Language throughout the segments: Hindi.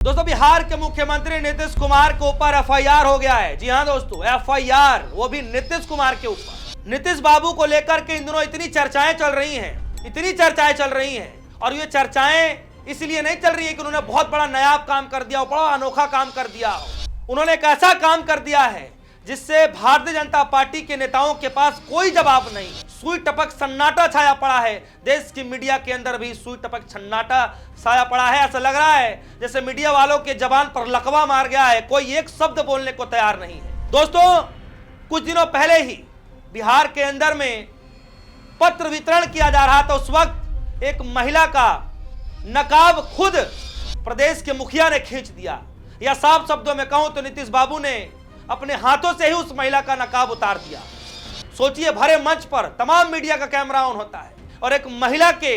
दोस्तों, बिहार के मुख्यमंत्री नीतीश कुमार के ऊपर एफआईआर हो गया है। जी हां दोस्तों, एफआईआर, वो भी नीतीश कुमार के ऊपर। नीतीश बाबू को लेकर के इन दिनों इतनी चर्चाएं चल रही हैं, और ये चर्चाएं इसलिए नहीं चल रही है कि उन्होंने बहुत बड़ा नायाब काम कर दिया हो, बड़ा अनोखा काम कर दिया हो। उन्होंने एक ऐसा काम कर दिया है जिससे भारतीय जनता पार्टी के नेताओं के पास कोई जवाब नहीं। सुई टपक सन्नाटा छाया पड़ा है। देश की मीडिया के अंदर भी सुई टपक सन्नाटा छाया पड़ा है। ऐसा लग रहा है जैसे मीडिया वालों के जबान पर लकवा मार गया है, कोई एक शब्द बोलने को तैयार नहीं है। दोस्तों, कुछ दिनों पहले ही बिहार के अंदर में पत्र वितरण किया जा रहा था। उस वक्त एक महिला का नकाब खुद प्रदेश के मुखिया ने खींच दिया, या साफ शब्दों में कहूं तो नीतीश बाबू ने अपने हाथों से ही उस महिला का नकाब उतार दिया। सोचिए, भरे मंच पर तमाम मीडिया का कैमरा ऑन होता है और एक महिला के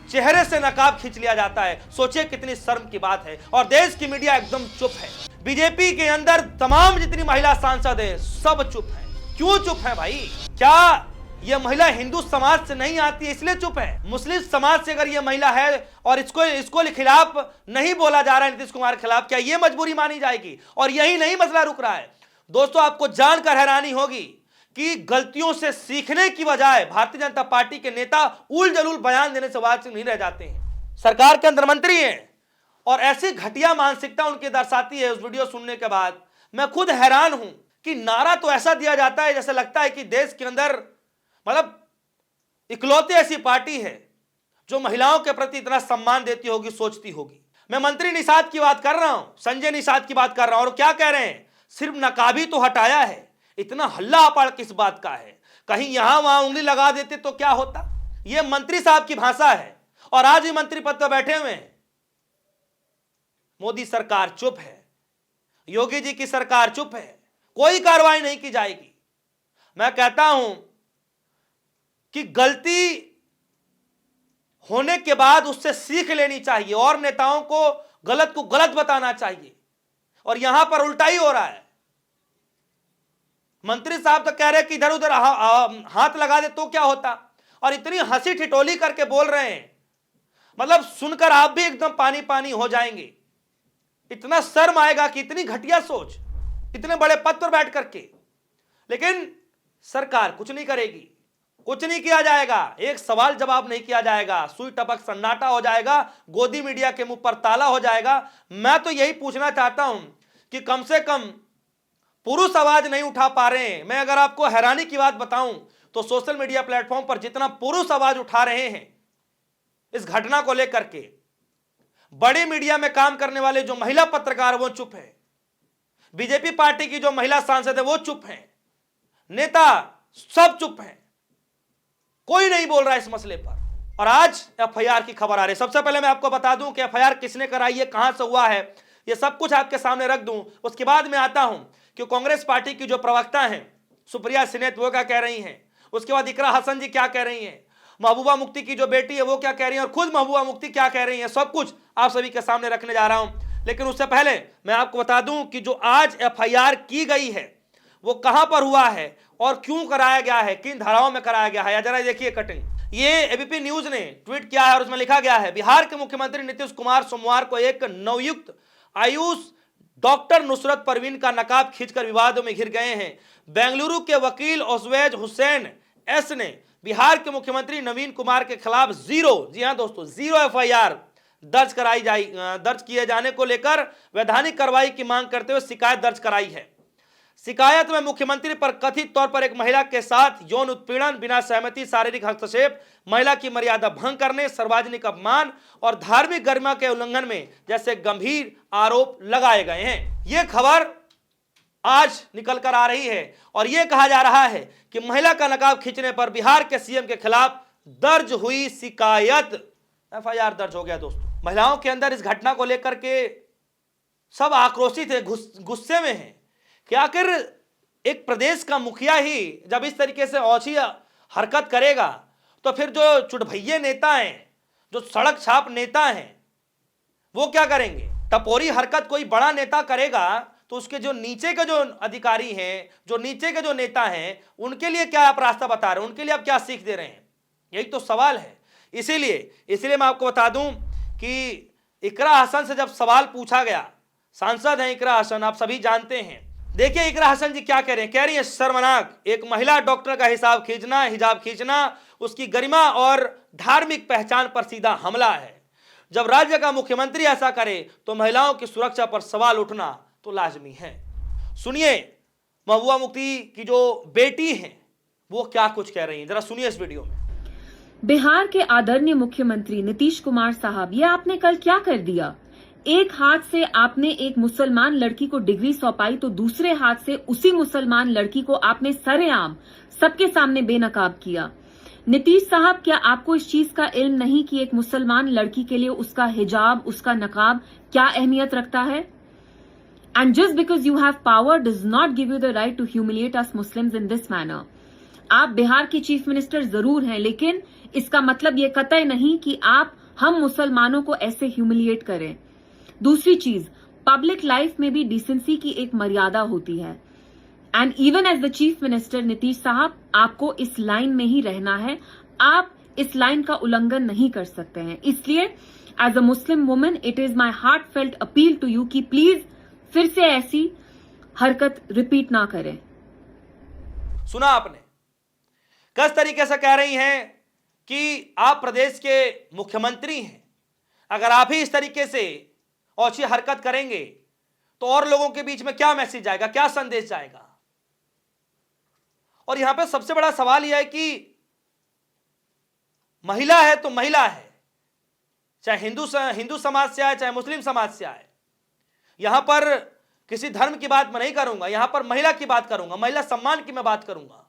चेहरे से नकाब खींच लिया जाता है। सोचिए कितनी शर्म की बात है। और देश की मीडिया एकदम चुप है। बीजेपी के अंदर तमाम जितनी महिला सांसद है सब चुप है। क्यों चुप है भाई? क्या यह महिला हिंदू समाज से नहीं आती है इसलिए चुप है? मुस्लिम समाज से अगर यह महिला है और इसको खिलाफ नहीं बोला जा रहा है, नीतीश कुमार के खिलाफ, क्या यह मजबूरी मानी जाएगी? और यही नहीं मसला रुक रहा है दोस्तों, आपको जानकर हैरानी होगी कि गलतियों से सीखने की बजाय भारतीय जनता पार्टी के नेता उल जलूल बयान देने से वाजिब नहीं रह जाते हैं। सरकार के अंदर मंत्री हैं और ऐसी घटिया मानसिकता उनकी दर्शाती है। उस वीडियो सुनने के बाद मैं खुद हैरान हूं कि नारा तो ऐसा दिया जाता है जैसे लगता है कि देश के अंदर मतलब इकलौती ऐसी पार्टी है जो महिलाओं के प्रति इतना सम्मान देती होगी, सोचती होगी। मैं मंत्री निषाद की बात कर रहा हूं, संजय निषाद की बात कर रहा हूं, और क्या कह रहे हैं? सिर्फ नकाबी तो हटाया है। इतना हल्ला अपाड़ किस बात का है? कहीं यहां वहां उंगली लगा देते तो क्या होता? यह मंत्री साहब की भाषा है और आज भी मंत्री पद पर बैठे हुए हैं। मोदी सरकार चुप है, योगी जी की सरकार चुप है, कोई कार्रवाई नहीं की जाएगी। मैं कहता हूं कि गलती होने के बाद उससे सीख लेनी चाहिए और नेताओं को गलत को गलत बताना चाहिए, और यहां पर उल्टा ही हो रहा है। मंत्री साहब तो कह रहे हैं कि इधर उधर हाथ लगा दे तो क्या होता, और इतनी हंसी ठिठोली करके बोल रहे हैं, मतलब सुनकर आप भी एकदम पानी पानी हो जाएंगे। इतना शर्म आएगा कि इतनी घटिया सोच, इतने बड़े पद पर बैठ करके। लेकिन सरकार कुछ नहीं करेगी, कुछ नहीं किया जाएगा, एक सवाल जवाब नहीं किया जाएगा, सुई टपक सन्नाटा हो जाएगा, गोदी मीडिया के मुंह पर ताला हो जाएगा। मैं तो यही पूछना चाहता हूं कि कम से कम पुरुष आवाज नहीं उठा पा रहे हैं। मैं अगर आपको हैरानी की बात बताऊं तो सोशल मीडिया प्लेटफॉर्म पर जितना पुरुष आवाज उठा रहे हैं इस घटना को लेकर के, बड़ी मीडिया में काम करने वाले जो महिला पत्रकार वो चुप है, बीजेपी पार्टी की जो महिला सांसद है वो चुप है, नेता सब चुप हैं, कोई नहीं बोल रहा इस मसले पर। और आज एफआईआर की खबर आ रही है। सबसे पहले मैं आपको बता दूं कि एफआईआर किसने कराई है, कहां से हुआ है, ये सब कुछ आपके सामने रख दूं। उसके बाद मैं आता हूं कि कांग्रेस पार्टी की जो प्रवक्ता हैं सुप्रिया सिनेत वो क्या कह रही हैं, उसके बाद इकरा हसन जी क्या कह रही हैं, महबूबा मुफ्ती की जो बेटी है वो क्या कह रही है, और खुद महबूबा मुफ्ती क्या कह रही है, सब कुछ आप सभी के सामने रखने जा रहा हूं। लेकिन उससे पहले मैं आपको बता दूं कि जो आज एफआईआर की गई है वो कहां पर हुआ है और क्यों कराया गया है, किन धाराओं में कराया गया है। जरा देखिए कटिंग, ये एबीपी न्यूज ने ट्वीट किया है और उसमें लिखा गया है, बिहार के मुख्यमंत्री नीतीश कुमार सोमवार को एक नवयुक्त आयुष डॉक्टर नुसरत परवीन का नकाब खींचकर विवादों में घिर गए हैं। बेंगलुरु के वकील ओसवेज हुसैन एस ने बिहार के मुख्यमंत्री नवीन कुमार के खिलाफ जी हां दोस्तों, जीरो एफआईआर दर्ज किए जाने को लेकर वैधानिक कार्रवाई की मांग करते हुए शिकायत दर्ज कराई है। शिकायत में मुख्यमंत्री पर कथित तौर पर एक महिला के साथ यौन उत्पीड़न, बिना सहमति शारीरिक हस्तक्षेप, महिला की मर्यादा भंग करने, सार्वजनिक अपमान और धार्मिक गरिमा के उल्लंघन में जैसे गंभीर आरोप लगाए गए हैं। यह खबर आज निकल कर आ रही है और यह कहा जा रहा है कि महिला का नकाब खींचने पर बिहार के सीएम के खिलाफ दर्ज हुई शिकायत, एफआईआर दर्ज हो गया। दोस्तों, महिलाओं के अंदर इस घटना को लेकर के सब आक्रोशित है, गुस्से में है कि आखिर एक प्रदेश का मुखिया ही जब इस तरीके से औची हरकत करेगा तो फिर जो चुटभैये नेता हैं, जो सड़क छाप नेता हैं, वो क्या करेंगे? टपोरी हरकत कोई बड़ा नेता करेगा तो उसके जो नीचे के जो अधिकारी हैं, जो नीचे के जो नेता हैं, उनके लिए क्या आप रास्ता बता रहे हैं, उनके लिए आप क्या सीख दे रहे हैं? यही तो सवाल है। इसीलिए मैं आपको बता दूं कि इकरा हसन से जब सवाल पूछा गया, सांसद हैं इकरा हसन, आप सभी जानते हैं। देखिए इकरा हसन जी क्या कह रहे हैं, कह रही है शर्मनाक, एक महिला डॉक्टर का हिजाब खींचना उसकी गरिमा और धार्मिक पहचान पर सीधा हमला है। जब राज्य का मुख्यमंत्री ऐसा करे तो महिलाओं की सुरक्षा पर सवाल उठना तो लाजमी है। सुनिए महबूबा मुफ्ती की जो बेटी हैं वो क्या कुछ कह रही हैं, जरा सुनिए इस वीडियो में। बिहार के आदरणीय मुख्यमंत्री नीतीश कुमार साहब, ये आपने कल क्या कर दिया। एक हाथ से आपने एक मुसलमान लड़की को डिग्री सौंपाई तो दूसरे हाथ से उसी मुसलमान लड़की को आपने सरेआम सबके सामने बेनकाब किया। नीतीश साहब, क्या आपको इस चीज का इल्म नहीं कि एक मुसलमान लड़की के लिए उसका हिजाब, उसका नकाब क्या अहमियत रखता है? And just because you have power does not give you the right to humiliate us Muslims in this manner. आप बिहार की चीफ मिनिस्टर जरूर हैं, लेकिन इसका मतलब ये कतई नहीं कि आप हम मुसलमानों को ऐसे ह्यूमिलिएट करें। दूसरी चीज, पब्लिक लाइफ में भी डिसेंसी की एक मर्यादा होती है। And even as the chief minister Nitish sahab, आपको इस लाइन में ही रहना है, आप इस लाइन का उल्लंघन नहीं कर सकते हैं। इसलिए as a Muslim woman it is my heartfelt appeal to you कि प्लीज फिर से ऐसी हरकत रिपीट ना करें। सुना आपने, किस तरीके से कह रही हैं कि आप प्रदेश के मुख्यमंत्री हैं, अगर आप ही इस तरीके से औची हरकत करेंगे तो और लोगों के बीच में क्या मैसेज जाएगा, क्या संदेश जाएगा। और यहां पे सबसे बड़ा सवाल यह है कि महिला है तो महिला है, चाहे हिंदू समाज से आए चाहे मुस्लिम समाज से आए। यहां पर किसी धर्म की बात मैं नहीं करूंगा, यहां पर महिला की बात करूंगा, महिला सम्मान की मैं बात करूंगा।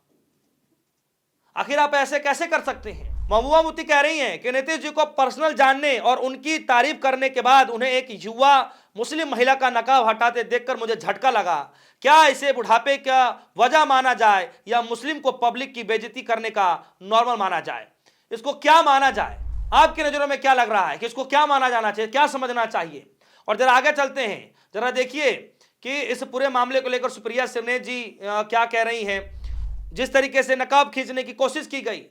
आखिर आप ऐसे कैसे कर सकते हैं। महबूबा मुफ्ती कह रही हैं कि नीतीश जी को पर्सनल जानने और उनकी तारीफ करने के बाद उन्हें एक युवा मुस्लिम महिला का नकाब हटाते देखकर मुझे झटका लगा। क्या इसे बुढ़ापे का वजह माना जाए या मुस्लिम को पब्लिक की बेइज्जती करने का नॉर्मल माना जाए? इसको क्या माना जाए? आपकी नजरों में क्या लग रहा है कि इसको क्या माना जाना चाहिए, क्या समझना चाहिए? और जरा आगे चलते हैं, जरा देखिए कि इस पूरे मामले को लेकर सुप्रिया सिरनेत जी क्या कह रही हैं। जिस तरीके से नकाब खींचने की कोशिश की गई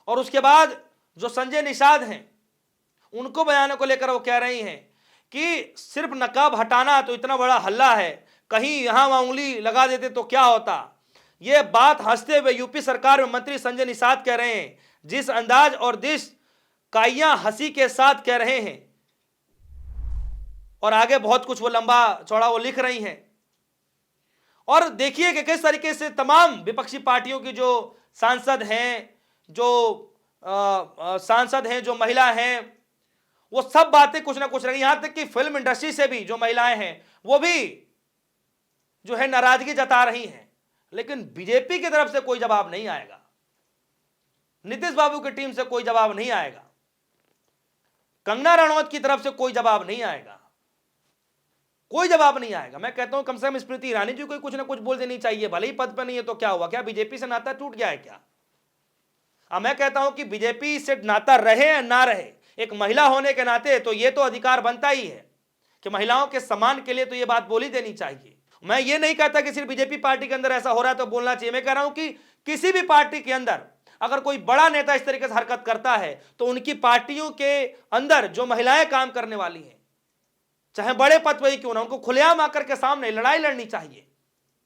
और उसके बाद जो संजय निषाद हैं उनको बयानों को लेकर वो कह रही हैं कि सिर्फ नकाब हटाना तो इतना बड़ा हल्ला है, कहीं यहां वहां उंगली लगा देते तो क्या होता। ये बात हंसते हुए यूपी सरकार में मंत्री संजय निषाद कह रहे हैं, जिस अंदाज और जिस काइयां हंसी के साथ कह रहे हैं। और आगे बहुत कुछ वो लंबा चौड़ा वो लिख रही हैं। और देखिए कि किस तरीके से तमाम विपक्षी पार्टियों की जो सांसद हैं, जो महिला हैं, वो सब बातें कुछ ना कुछ रही। यहां तक कि फिल्म इंडस्ट्री से भी जो महिलाएं हैं वो भी जो है नाराजगी जता रही हैं। लेकिन बीजेपी की तरफ से कोई जवाब नहीं आएगा, नीतीश बाबू की टीम से कोई जवाब नहीं आएगा, कंगना रनौत की तरफ से कोई जवाब नहीं आएगा, कोई जवाब नहीं आएगा। मैं कहता हूं कम से कम स्मृति ईरानी जी को कुछ ना कुछ बोल देनी चाहिए, भले ही पद पर नहीं है तो क्या हुआ, क्या बीजेपी से नाता टूट गया है क्या? अब मैं कहता हूं कि बीजेपी से नाता रहे या ना रहे, एक महिला होने के नाते तो ये तो अधिकार बनता ही है कि महिलाओं के सम्मान के लिए तो ये बात बोली देनी चाहिए। मैं ये नहीं कहता कि सिर्फ बीजेपी पार्टी के अंदर ऐसा हो रहा है तो बोलना चाहिए। मैं कह रहा हूं कि किसी भी पार्टी के अंदर अगर कोई बड़ा नेता इस तरीके से हरकत करता है तो उनकी पार्टियों के अंदर जो महिलाएं काम करने वाली हैं, चाहे बड़े पद पर ही क्यों ना, उनको खुलेआम आकर के सामने लड़ाई लड़नी चाहिए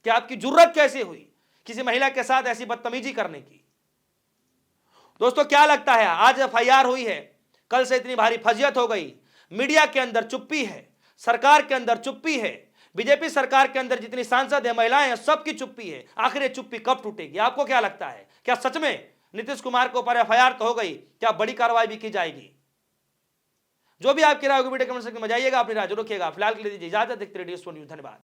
कि आपकी जुर्रत कैसे हुई किसी महिला के साथ ऐसी बदतमीजी करने की। दोस्तों क्या लगता है, आज एफआईआर हुई है, कल से इतनी भारी फजियत हो गई, मीडिया के अंदर चुप्पी है, सरकार के अंदर चुप्पी है, बीजेपी सरकार के अंदर जितनी सांसद है, महिलाएं हैं, सबकी चुप्पी है। आखिर ये चुप्पी कब टूटेगी? आपको क्या लगता है, क्या सच में नीतीश कुमार के ऊपर एफआईआर तो हो गई, क्या बड़ी कार्रवाई भी की जाएगी? जो भी आपकी राय होगी वीडियो कमेंट सेक्शन में जाइएगा, अपनी राय जरूर रखिएगा। फिलहाल के लिए दीजिए इजाजत, देखते रहिए न्यूज़। धन्यवाद।